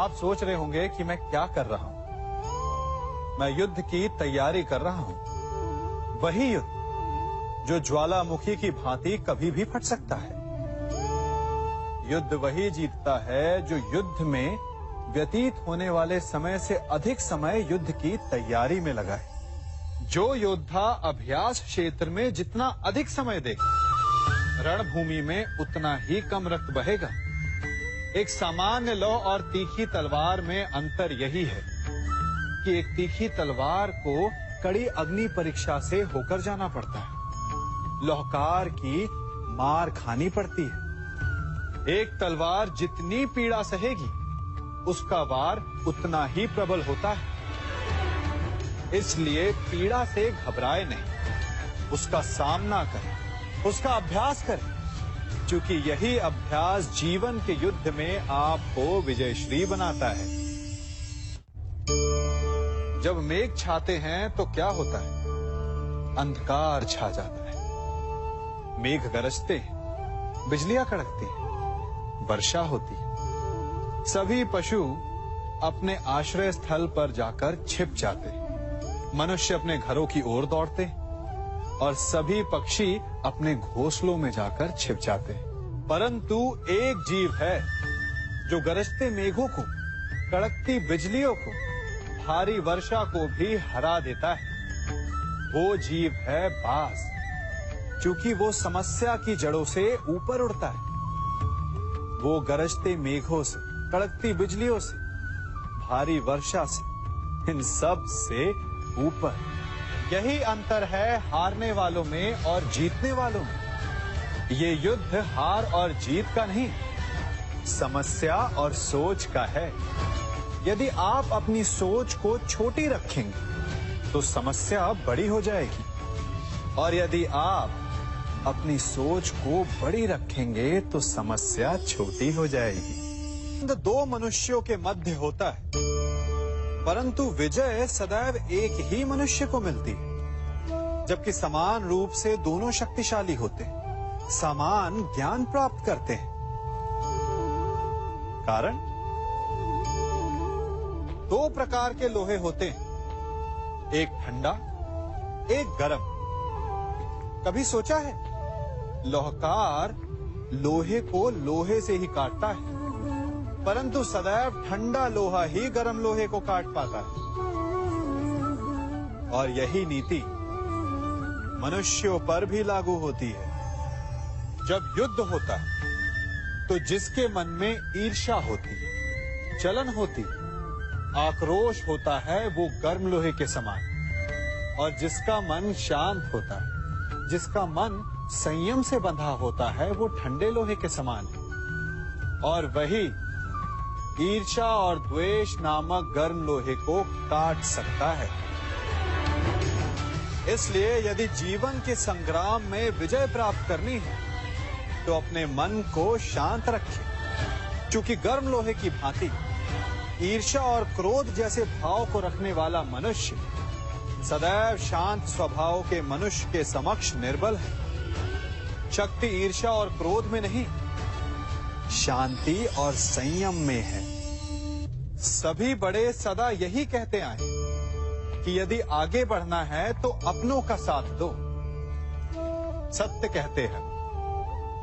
आप सोच रहे होंगे कि मैं क्या कर रहा हूं। मैं युद्ध की तैयारी कर रहा हूं। वही युद्ध जो ज्वालामुखी की भांति कभी भी फट सकता है। युद्ध वही जीतता है जो युद्ध में व्यतीत होने वाले समय से अधिक समय युद्ध की तैयारी में लगाए। जो योद्धा अभ्यास क्षेत्र में जितना अधिक समय दे, रणभूमि में उतना ही कम रक्त बहेगा। एक सामान्य लौ और तीखी तलवार में अंतर यही है कि एक तीखी तलवार को कड़ी अग्नि परीक्षा से होकर जाना पड़ता है। लौहकार की मार खानी पड़ती है। एक तलवार जितनी पीड़ा सहेगी, उसका वार उतना ही प्रबल होता है। इसलिए पीड़ा से घबराए नहीं, उसका सामना करें, उसका अभ्यास करें, क्योंकि यही अभ्यास जीवन के युद्ध में आपको विजयश्री बनाता है। जब मेघ छाते हैं तो क्या होता है? अंधकार छा जाता है। मेघ गरजते हैं, बिजलियां कड़कती हैं, वर्षा होती है। सभी पशु अपने आश्रय स्थल पर जाकर छिप जाते हैं। मनुष्य अपने घरों की ओर दौड़ते हैं और सभी पक्षी अपने घोंसलों में जाकर छिप जाते हैं। परंतु एक जीव है जो गरजते मेघों को, कड़कती बिजलियों को, भारी वर्षा को भी हरा देता है। वो जीव है बाज, क्योंकि वो समस्या की जड़ों से ऊपर उड़ता है। वो गरजते मेघों से, कड़कती बिजलियों से, भारी वर्षा से, इन सब से ऊपर। यही अंतर है हारने वालों में और जीतने वालों में। ये युद्ध हार और जीत का नहीं, समस्या और सोच का है। यदि आप अपनी सोच को छोटी रखेंगे तो समस्या बड़ी हो जाएगी, और यदि आप अपनी सोच को बड़ी रखेंगे तो समस्या छोटी हो जाएगी। दो मनुष्यों के मध्य होता है, परंतु विजय सदैव एक ही मनुष्य को मिलती है। जबकि समान रूप से दोनों शक्तिशाली होते हैं, समान ज्ञान प्राप्त करते हैं। कारण, दो प्रकार के लोहे होते हैं, एक ठंडा, एक गर्म। कभी सोचा है? लोहकार लोहे को लोहे से ही काटता है, परंतु सदैव ठंडा लोहा ही गर्म लोहे को काट पाता है। और यही नीति मनुष्यों पर भी लागू होती है। जब युद्ध होता है तो जिसके मन में ईर्ष्या होती है, जलन होती है, आक्रोश होता है, वो गर्म लोहे के समान। और जिसका मन शांत होता है, जिसका मन संयम से बंधा होता है, वो ठंडे लोहे के समान है। और वही ईर्ष्या और द्वेष नामक गर्म लोहे को काट सकता है। इसलिए यदि जीवन के संग्राम में विजय प्राप्त करनी है तो अपने मन को शांत रखें, क्योंकि गर्म लोहे की भांति ईर्ष्या और क्रोध जैसे भाव को रखने वाला मनुष्य सदैव शांत स्वभाव के मनुष्य के समक्ष निर्बल है। शक्ति ईर्ष्या और क्रोध में नहीं, शांति और संयम में है। सभी बड़े सदा यही कहते आए कि यदि आगे बढ़ना है तो अपनों का साथ दो। सत्य कहते हैं,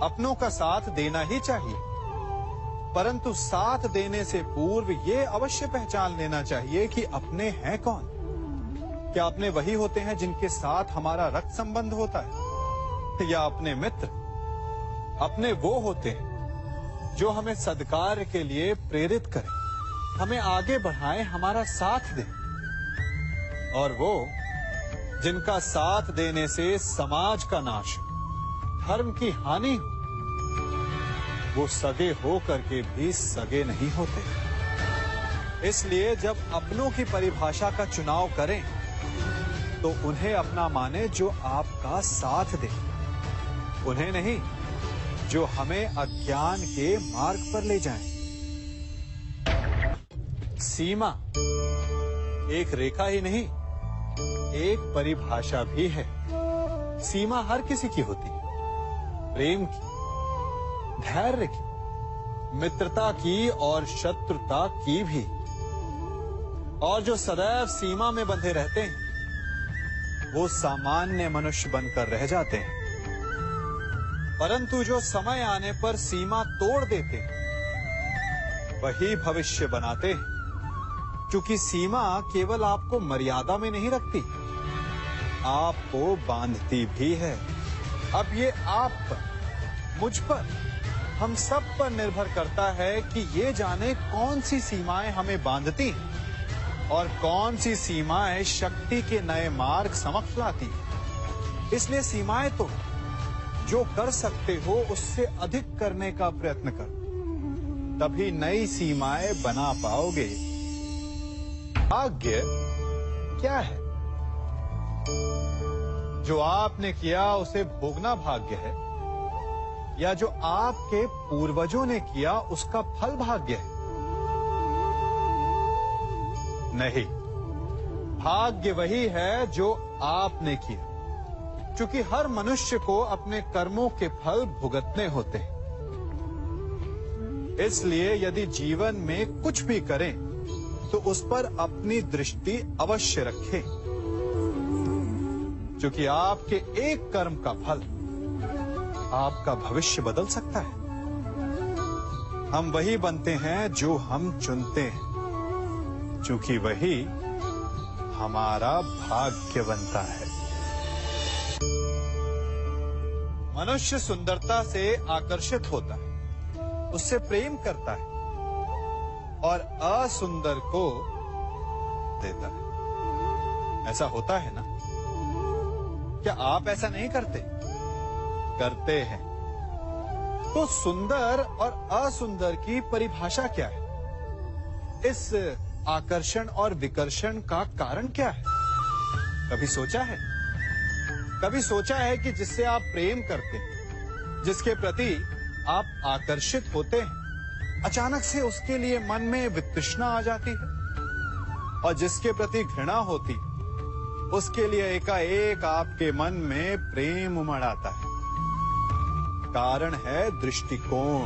अपनों का साथ देना ही चाहिए, परंतु साथ देने से पूर्व ये अवश्य पहचान लेना चाहिए कि अपने हैं कौन। क्या अपने वही होते हैं जिनके साथ हमारा रक्त संबंध होता है, या अपने मित्र? अपने वो होते हैं जो हमें सद्कार्य के लिए प्रेरित करें, हमें आगे बढ़ाएं, हमारा साथ दें। और वो जिनका साथ देने से समाज का नाश हो, धर्म की हानि हो, वो सगे हो करके भी सगे नहीं होते। इसलिए जब अपनों की परिभाषा का चुनाव करें तो उन्हें अपना माने जो आपका साथ दे, उन्हें नहीं जो हमें अज्ञान के मार्ग पर ले जाएं। सीमा एक रेखा ही नहीं, एक परिभाषा भी है। सीमा हर किसी की होती है, प्रेम की, धैर्य की, मित्रता की और शत्रुता की भी। और जो सदैव सीमा में बंधे रहते हैं वो सामान्य मनुष्य बनकर रह जाते हैं, परंतु जो समय आने पर सीमा तोड़ देते हैं वही भविष्य बनाते हैं, क्योंकि सीमा केवल आपको मर्यादा में नहीं रखती, आपको बांधती भी है। अब ये आप पर, मुझ पर, हम सब पर निर्भर करता है कि ये जाने कौन सी सीमाएं हमें बांधती हैं और कौन सी सीमाएं शक्ति के नए मार्ग समक्ष लाती हैं। इसलिए सीमाएं तो जो कर सकते हो उससे अधिक करने का प्रयत्न करो, तभी नई सीमाएं बना पाओगे। भाग्य क्या है? जो आपने किया उसे भोगना भाग्य है, या जो आपके पूर्वजों ने किया उसका फल भाग्य है? नहीं, भाग्य वही है जो आपने किया, क्योंकि हर मनुष्य को अपने कर्मों के फल भुगतने होते हैं। इसलिए यदि जीवन में कुछ भी करें तो उस पर अपनी दृष्टि अवश्य रखें, क्योंकि आपके एक कर्म का फल आपका भविष्य बदल सकता है। हम वही बनते हैं जो हम चुनते हैं, क्योंकि वही हमारा भाग्य बनता है। मनुष्य सुंदरता से आकर्षित होता है, उससे प्रेम करता है और असुंदर को देता है। ऐसा होता है ना? क्या आप ऐसा नहीं करते? करते हैं। तो सुंदर और असुंदर की परिभाषा क्या है? इस आकर्षण और विकर्षण का कारण क्या है? कभी सोचा है? कभी सोचा है कि जिससे आप प्रेम करते हैं, जिसके प्रति आप आकर्षित होते हैं, अचानक से उसके लिए मन में वितृष्णा आ जाती है, और जिसके प्रति घृणा होती उसके लिए एकाएक आपके मन में प्रेम उमड़ आता है। कारण है दृष्टिकोण।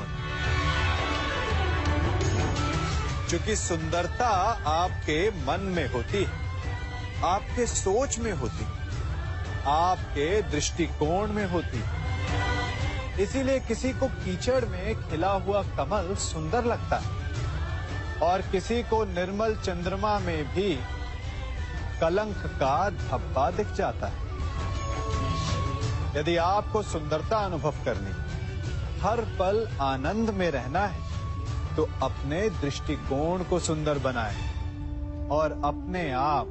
क्योंकि सुंदरता आपके मन में होती है, आपके सोच में होती है, आपके दृष्टिकोण में होती है। इसीलिए किसी को कीचड़ में खिला हुआ कमल सुंदर लगता है, और किसी को निर्मल चंद्रमा में भी कलंक का धब्बा दिख जाता है। यदि आपको सुंदरता अनुभव करनी, हर पल आनंद में रहना है, तो अपने दृष्टिकोण को सुंदर बनाएं और अपने आप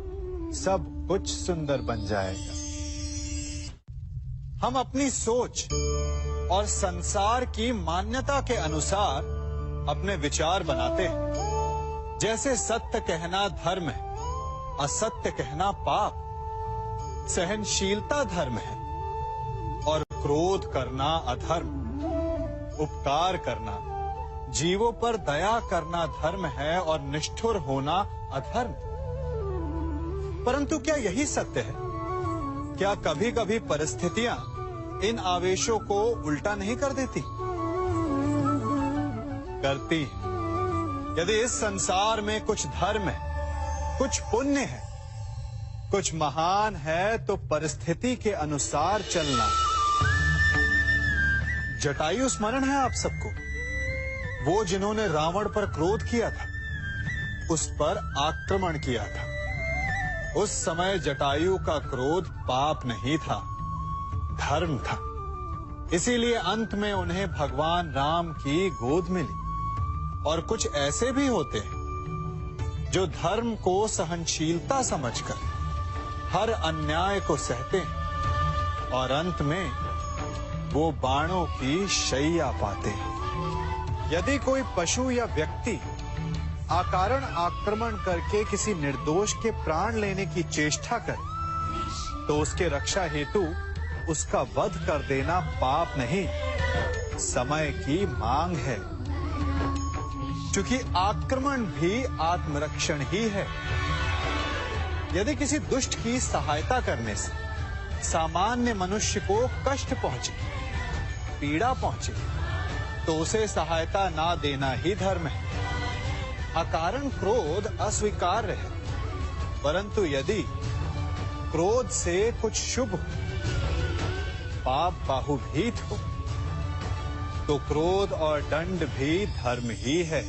सब कुछ सुंदर बन जाएगा। हम अपनी सोच और संसार की मान्यता के अनुसार अपने विचार बनाते हैं। जैसे सत्य कहना धर्म है, असत्य कहना पाप, सहनशीलता धर्म है और क्रोध करना अधर्म, उपकार करना, जीवों पर दया करना धर्म है और निष्ठुर होना अधर्म। परंतु क्या यही सत्य है? क्या कभी कभी परिस्थितियां इन आवेशों को उल्टा नहीं कर देती? करती है। यदि इस संसार में कुछ धर्म है, कुछ पुण्य है, कुछ महान है, तो परिस्थिति के अनुसार चलना। जटायु स्मरण है आप सबको, वो जिन्होंने रावण पर क्रोध किया था, उस पर आक्रमण किया था। उस समय जटायु का क्रोध पाप नहीं था, धर्म था। इसीलिए अंत में उन्हें भगवान राम की गोद मिली। और कुछ ऐसे भी होते हैं जो धर्म को सहनशीलता समझकर हर अन्याय को सहते हैं और अंत में वो बाणों की शैया पाते हैं। यदि कोई पशु या व्यक्ति अकारण आक्रमण करके किसी निर्दोष के प्राण लेने की चेष्टा करे, तो उसके रक्षा हेतु उसका वध कर देना पाप नहीं, समय की मांग है। क्योंकि आक्रमण भी आत्मरक्षण ही है। यदि किसी दुष्ट की सहायता करने से सामान्य मनुष्य को कष्ट पहुंचे, पीड़ा पहुंचे, तो उसे सहायता ना देना ही धर्म है। अकारण क्रोध अस्वीकार्य है, परंतु यदि क्रोध से कुछ शुभ हो, पाप बाहुभीत हो, तो क्रोध और दंड भी धर्म ही है।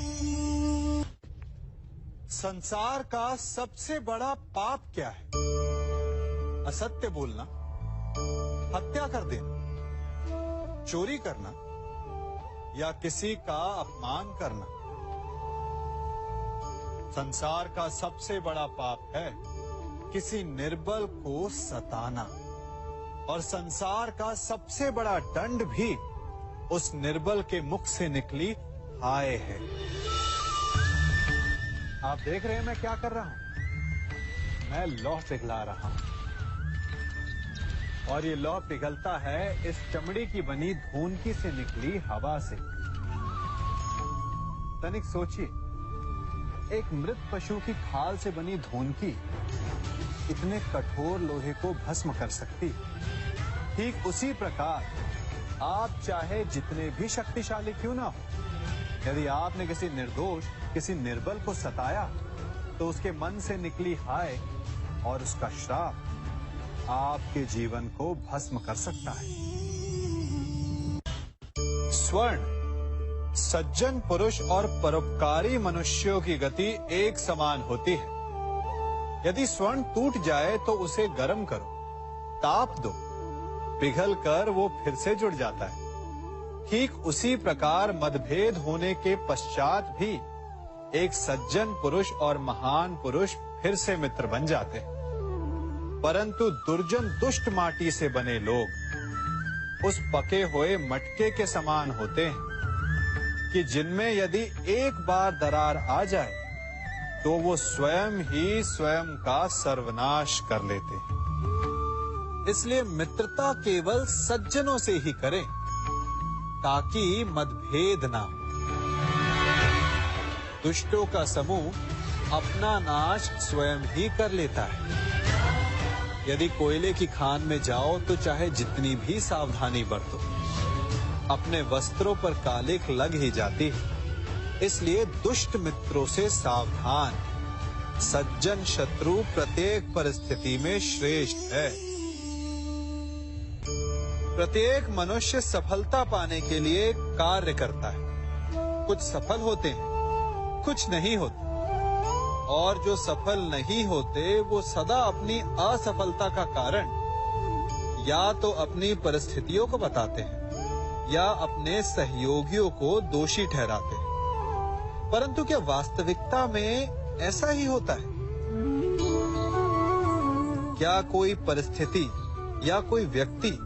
संसार का सबसे बड़ा पाप क्या है? असत्य बोलना, हत्या कर देना, चोरी करना या किसी का अपमान करना। संसार का सबसे बड़ा पाप है किसी निर्बल को सताना, और संसार का सबसे बड़ा दंड भी उस निर्बल के मुख से निकली हाय है। आप देख रहे हैं मैं क्या कर रहा हूं? मैं लौह पिघला रहा हूं, और ये लौह पिघलता है इस चमड़ी की बनी धूनकी से निकली हवा से। तनिक सोचिए, एक मृत पशु की खाल से बनी धूनकी इतने कठोर लोहे को भस्म कर सकती। ठीक उसी प्रकार आप चाहे जितने भी शक्तिशाली क्यों ना हो, यदि आपने किसी निर्दोष, किसी निर्बल को सताया, तो उसके मन से निकली हाय और उसका श्राप आपके जीवन को भस्म कर सकता है। स्वर्ण, सज्जन पुरुष और परोपकारी मनुष्यों की गति एक समान होती है। यदि स्वर्ण टूट जाए तो उसे गर्म करो, ताप दो, पिघल कर वो फिर से जुड़ जाता है। ठीक उसी प्रकार मतभेद होने के पश्चात भी एक सज्जन पुरुष और महान पुरुष फिर से मित्र बन जाते हैं। परंतु दुर्जन दुष्ट माटी से बने लोग उस पके हुए मटके के समान होते हैं कि जिनमें यदि एक बार दरार आ जाए तो वो स्वयं ही स्वयं का सर्वनाश कर लेते हैं। इसलिए मित्रता केवल सज्जनों से ही करें ताकि मतभेद ना हो। दुष्टों का समूह अपना नाश स्वयं ही कर लेता है। यदि कोयले की खान में जाओ तो चाहे जितनी भी सावधानी बरतो, अपने वस्त्रों पर कालिख लग ही जाती है। इसलिए दुष्ट मित्रों से सावधान। सज्जन शत्रु प्रत्येक परिस्थिति में श्रेष्ठ है। प्रत्येक मनुष्य सफलता पाने के लिए कार्य करता है। कुछ सफल होते हैं, कुछ नहीं होते, और जो सफल नहीं होते वो सदा अपनी असफलता का कारण या तो अपनी परिस्थितियों को बताते हैं या अपने सहयोगियों को दोषी ठहराते हैं। परंतु क्या वास्तविकता में ऐसा ही होता है? क्या कोई परिस्थिति या कोई व्यक्ति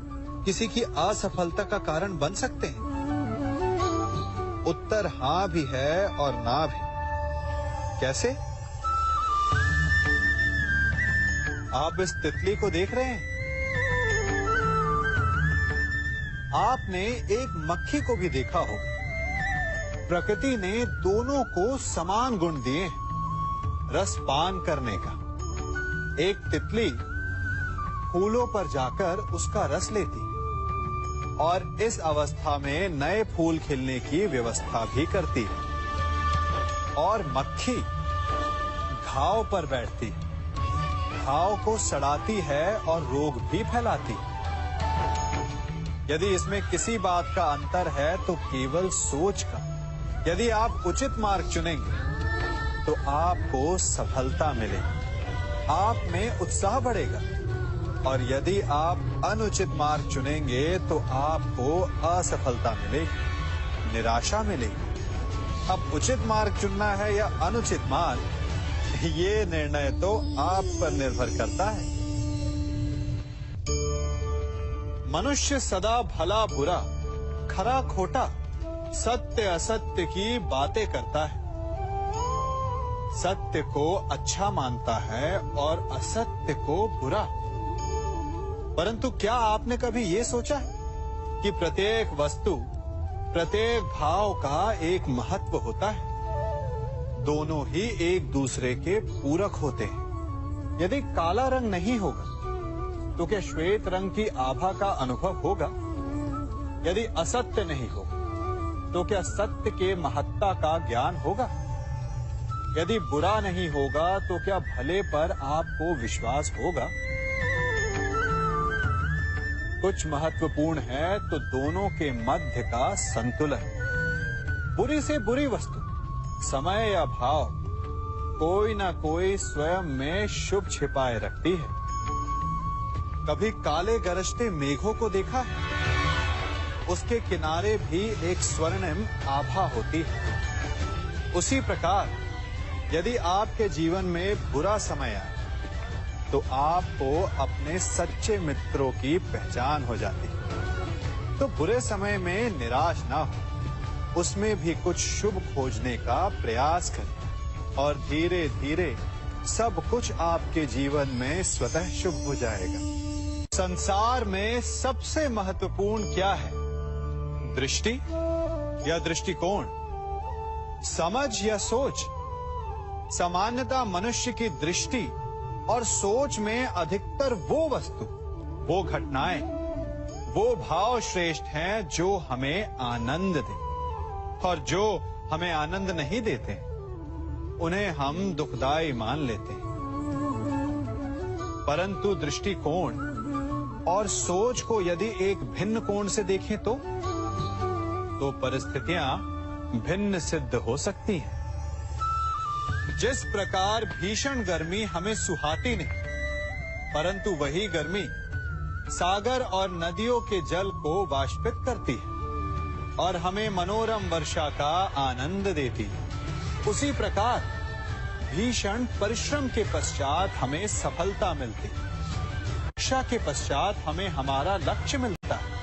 किसी की असफलता का कारण बन सकते हैं? उत्तर हां भी है और ना भी। कैसे? आप इस तितली को देख रहे हैं? आपने एक मक्खी को भी देखा होगा। प्रकृति ने दोनों को समान गुण दिए हैं रस पान करने का। एक तितली फूलों पर जाकर उसका रस लेती और इस अवस्था में नए फूल खिलने की व्यवस्था भी करती है, और मक्खी घाव पर बैठती है, घाव को सड़ाती है और रोग भी फैलाती है। यदि इसमें किसी बात का अंतर है तो केवल सोच का। यदि आप उचित मार्ग चुनेंगे तो आपको सफलता मिलेगी, आप में उत्साह बढ़ेगा, और यदि आप अनुचित मार्ग चुनेंगे तो आपको असफलता मिलेगी, निराशा मिलेगी। अब उचित मार्ग चुनना है या अनुचित मार्ग, ये निर्णय तो आप पर निर्भर करता है। मनुष्य सदा भला बुरा, खरा खोटा, सत्य असत्य की बातें करता है। सत्य को अच्छा मानता है और असत्य को बुरा। परंतु क्या आपने कभी ये सोचा है कि प्रत्येक वस्तु, प्रत्येक भाव का एक महत्व होता है? दोनों ही एक दूसरे के पूरक होते हैं। यदि काला रंग नहीं होगा तो क्या श्वेत रंग की आभा का अनुभव होगा? यदि असत्य नहीं होगा तो क्या सत्य के महत्ता का ज्ञान होगा? यदि बुरा नहीं होगा तो क्या भले पर आपको विश्वास होगा? कुछ महत्वपूर्ण है तो दोनों के मध्य का संतुलन। बुरी से बुरी वस्तु, समय या भाव, कोई ना कोई स्वयं में शुभ छिपाए रखती है। कभी काले गरजते मेघों को देखा है? उसके किनारे भी एक स्वर्णिम आभा होती है। उसी प्रकार यदि आपके जीवन में बुरा समय आए तो आपको अपने सच्चे मित्रों की पहचान हो जाती है। तो बुरे समय में निराश ना हो, उसमें भी कुछ शुभ खोजने का प्रयास करें और धीरे धीरे सब कुछ आपके जीवन में स्वतः शुभ हो जाएगा। संसार में सबसे महत्वपूर्ण क्या है? दृष्टि या दृष्टिकोण, समझ या सोच? सामान्यतः मनुष्य की दृष्टि और सोच में अधिकतर वो वस्तु, वो घटनाएं, वो भाव श्रेष्ठ हैं जो हमें आनंद दें, और जो हमें आनंद नहीं देते उन्हें हम दुखदाई मान लेते हैं। परंतु दृष्टिकोण और सोच को यदि एक भिन्न कोण से देखें तो परिस्थितियां भिन्न सिद्ध हो सकती हैं। जिस प्रकार भीषण गर्मी हमें सुहाती नहीं, परंतु वही गर्मी सागर और नदियों के जल को वाष्पित करती है और हमें मनोरम वर्षा का आनंद देती है, उसी प्रकार भीषण परिश्रम के पश्चात हमें सफलता मिलती है। शिक्षा के पश्चात हमें हमारा लक्ष्य मिलता है।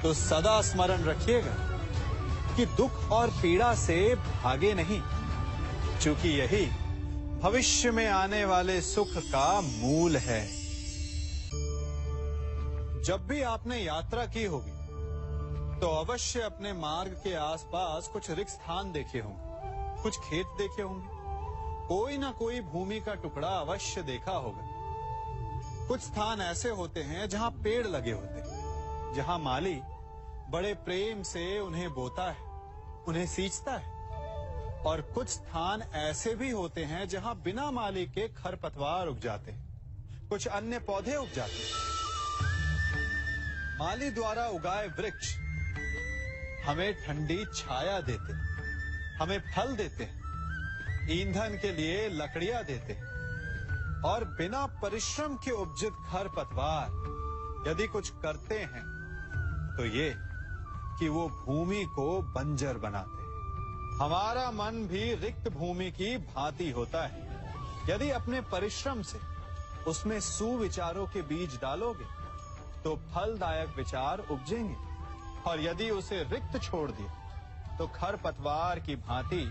तो सदा स्मरण रखिएगा कि दुख और पीड़ा से भागे नहीं, क्योंकि यही भविष्य में आने वाले सुख का मूल है। जब भी आपने यात्रा की होगी तो अवश्य अपने मार्ग के आसपास कुछ रिक्त स्थान देखे होंगे, कुछ खेत देखे होंगे, कोई ना कोई भूमि का टुकड़ा अवश्य देखा होगा। कुछ स्थान ऐसे होते हैं जहां पेड़ लगे होते हैं, जहां माली बड़े प्रेम से उन्हें बोता है, उन्हें सींचता है। और कुछ स्थान ऐसे भी होते हैं जहां बिना माली के खरपतवार उग जाते हैं, कुछ अन्य पौधे उग जाते हैं। माली द्वारा उगाए वृक्ष हमें ठंडी छाया देते हैं, हमें फल देते हैं, ईंधन के लिए लकड़ियां देते हैं। और बिना परिश्रम के उपजित खरपतवार यदि कुछ करते हैं तो ये कि वो भूमि को बंजर बनाते हैं। हमारा मन भी रिक्त भूमि की भांति होता है। यदि अपने परिश्रम से उसमें सुविचारों के बीज डालोगे तो फलदायक विचार उपजेंगे, और यदि उसे रिक्त छोड़ दिया तो खरपतवार की भांति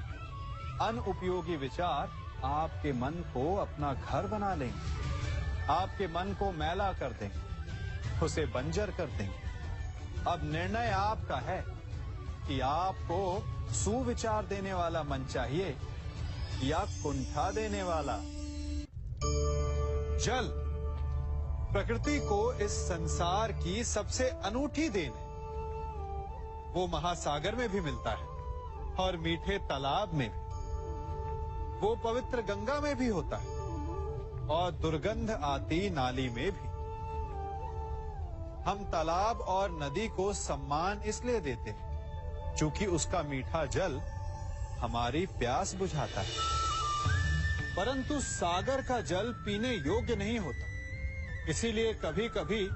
अनुपयोगी विचार आपके मन को अपना घर बना लेंगे, आपके मन को मैला कर देंगे, उसे बंजर कर देंगे। अब निर्णय आपका है कि आपको सुविचार देने वाला मन चाहिए या कुंठा देने वाला। जल प्रकृति को इस संसार की सबसे अनूठी देन है। वो महासागर में भी मिलता है और मीठे तालाब में भी, वो पवित्र गंगा में भी होता है और दुर्गंध आती नाली में भी। हम तालाब और नदी को सम्मान इसलिए देते हैं क्योंकि उसका मीठा जल हमारी प्यास बुझाता है। परंतु सागर का जल पीने योग्य नहीं होता, इसीलिए कभी कभी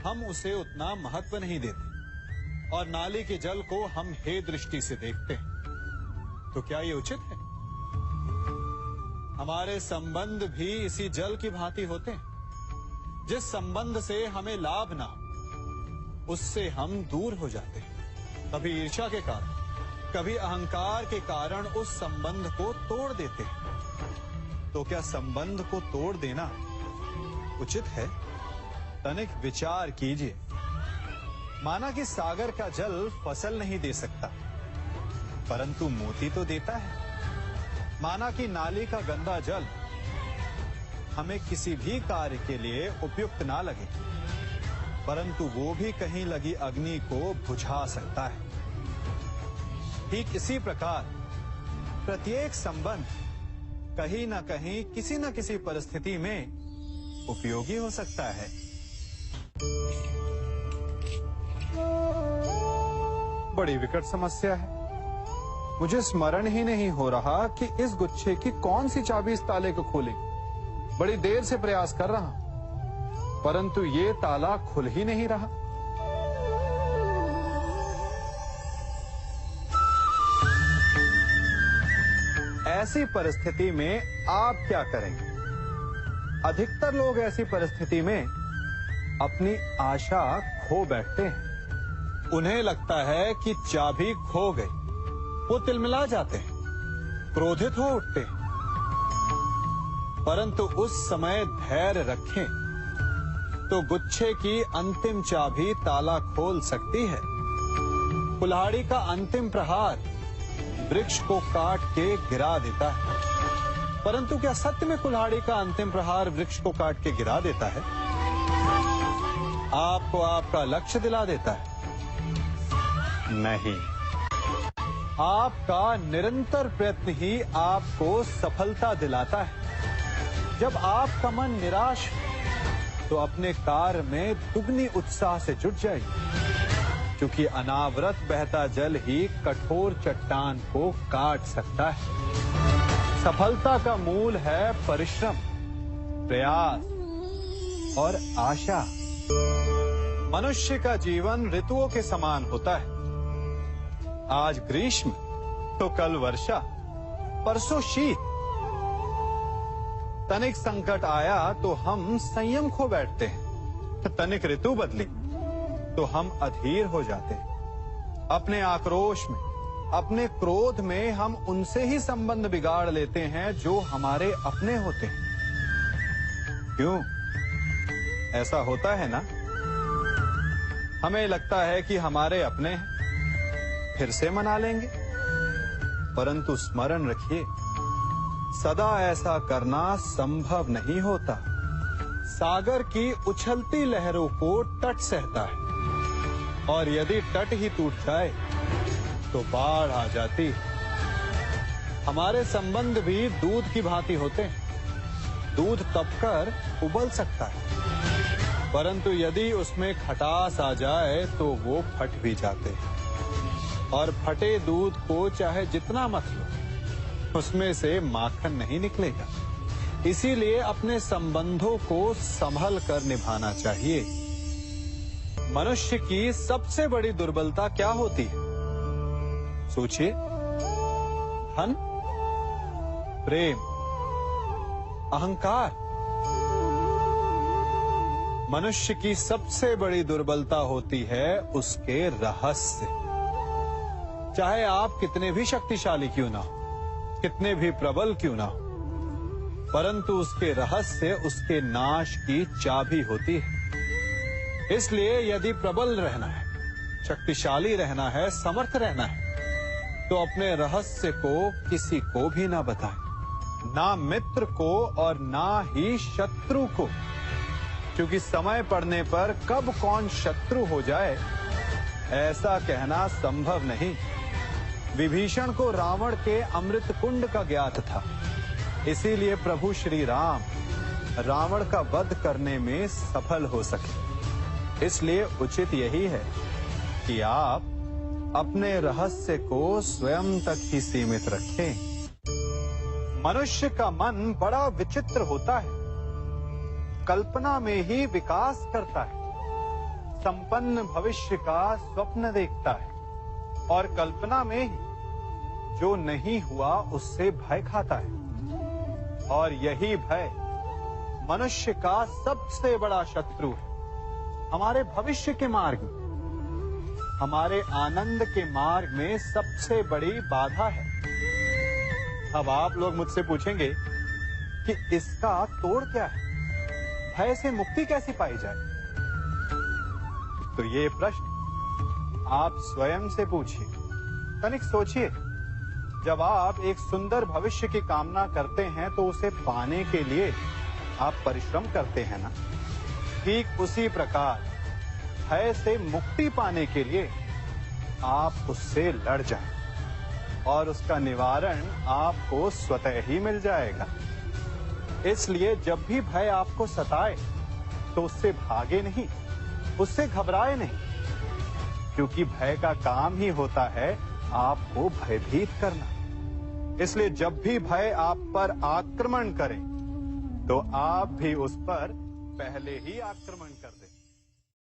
हम उसे उतना महत्व नहीं देते और नाली के जल को हम हे दृष्टि से देखते हैं। तो क्या ये उचित है? हमारे संबंध भी इसी जल की भांति होते हैं। जिस संबंध से हमें लाभ ना हो उससे हम दूर हो जाते हैं। कभी ईर्ष्या के कारण, कभी अहंकार के कारण उस संबंध को तोड़ देते हैं। तो क्या संबंध को तोड़ देना उचित है? तनिक विचार कीजिए। माना कि सागर का जल फसल नहीं दे सकता, परंतु मोती तो देता है। माना कि नाली का गंदा जल हमें किसी भी कार्य के लिए उपयुक्त ना लगे, परंतु वो भी कहीं लगी अग्नि को बुझा सकता है। ठीक इसी प्रकार प्रत्येक संबंध कहीं ना कहीं किसी न किसी परिस्थिति में उपयोगी हो सकता है। बड़ी विकट समस्या है। मुझे स्मरण ही नहीं हो रहा कि इस गुच्छे की कौन सी चाबी इस ताले को खोले। बड़ी देर से प्रयास कर रहा हूं, परंतु ये ताला खुल ही नहीं रहा। ऐसी परिस्थिति में आप क्या करेंगे? अधिकतर लोग ऐसी परिस्थिति में अपनी आशा खो बैठते हैं। उन्हें लगता है कि चाबी खो गई। वो तिलमिला जाते हैं, क्रोधित हो उठते हैं। परंतु उस समय धैर्य रखें तो गुच्छे की अंतिम चाबी ताला खोल सकती है। कुल्हाड़ी का अंतिम प्रहार वृक्ष को काट के गिरा देता है, परंतु क्या सत्य में कुल्हाड़ी का अंतिम प्रहार वृक्ष को काट के गिरा देता है? आपको आपका लक्ष्य दिला देता है? नहीं, आपका निरंतर प्रयत्न ही आपको सफलता दिलाता है। जब आपका मन निराश हो तो अपने कार्य में दुगनी उत्साह से जुट जाइए, क्योंकि अनावरत बहता जल ही कठोर चट्टान को काट सकता है। सफलता का मूल है परिश्रम, प्रयास और आशा। मनुष्य का जीवन ऋतुओं के समान होता है। आज ग्रीष्म तो कल वर्षा, परसों शीत। तनिक संकट आया तो हम संयम खो बैठते हैं, तनिक ऋतु बदली तो हम अधीर हो जाते हैं। अपने आक्रोश में, अपने क्रोध में हम उनसे ही संबंध बिगाड़ लेते हैं जो हमारे अपने होते हैं। क्यों ऐसा होता है ना? हमें लगता है कि हमारे अपने हैं, फिर से मना लेंगे, परंतु स्मरण रखिए, सदा ऐसा करना संभव नहीं होता। सागर की उछलती लहरों को तट सहता है, और यदि तट ही टूट जाए तो बाढ़ आ जाती है। हमारे संबंध भी दूध की भांति होते हैं। दूध तपकर उबल सकता है, परंतु यदि उसमें खटास आ जाए तो वो फट भी जाते हैं। और फटे दूध को चाहे जितना मत लो, उसमें से माखन नहीं निकलेगा। इसीलिए अपने संबंधों को संभल कर निभाना चाहिए। मनुष्य की सबसे बड़ी दुर्बलता क्या होती है? सोचिए। धन, प्रेम, अहंकार। मनुष्य की सबसे बड़ी दुर्बलता होती है उसके रहस्य। चाहे आप कितने भी शक्तिशाली क्यों ना हो, कितने भी प्रबल क्यों ना हो, परंतु उसके रहस्य उसके नाश की चाबी होती है। इसलिए यदि प्रबल रहना है, शक्तिशाली रहना है, समर्थ रहना है, तो अपने रहस्य को किसी को भी ना बताएं, ना मित्र को और ना ही शत्रु को, क्योंकि समय पड़ने पर कब कौन शत्रु हो जाए ऐसा कहना संभव नहीं। विभीषण को रावण के अमृत कुंड का ज्ञात था, इसीलिए प्रभु श्री राम रावण का वध करने में सफल हो सके। इसलिए उचित यही है कि आप अपने रहस्य को स्वयं तक ही सीमित रखें। मनुष्य का मन बड़ा विचित्र होता है, कल्पना में ही विकास करता है, संपन्न भविष्य का स्वप्न देखता है और कल्पना में ही जो नहीं हुआ उससे भय खाता है। और यही भय मनुष्य का सबसे बड़ा शत्रु है। हमारे भविष्य के मार्ग में, हमारे आनंद के मार्ग में सबसे बड़ी बाधा है। अब आप लोग मुझसे पूछेंगे कि इसका तोड़ क्या है, भय से मुक्ति कैसे पाई जाए? तो ये प्रश्न आप स्वयं से पूछिए। तनिक सोचिए, जब आप एक सुंदर भविष्य की कामना करते हैं तो उसे पाने के लिए आप परिश्रम करते हैं ना? ठीक उसी प्रकार भय से मुक्ति पाने के लिए आप उससे लड़ जाएं। और उसका निवारण आपको स्वतः ही मिल जाएगा। इसलिए जब भी भय आपको सताए तो उससे भागे नहीं, उससे घबराए नहीं, क्योंकि भय का काम ही होता है आपको भयभीत करना। इसलिए जब भी भय आप पर आक्रमण करे तो आप भी उस पर पहले ही आक्रमण करें।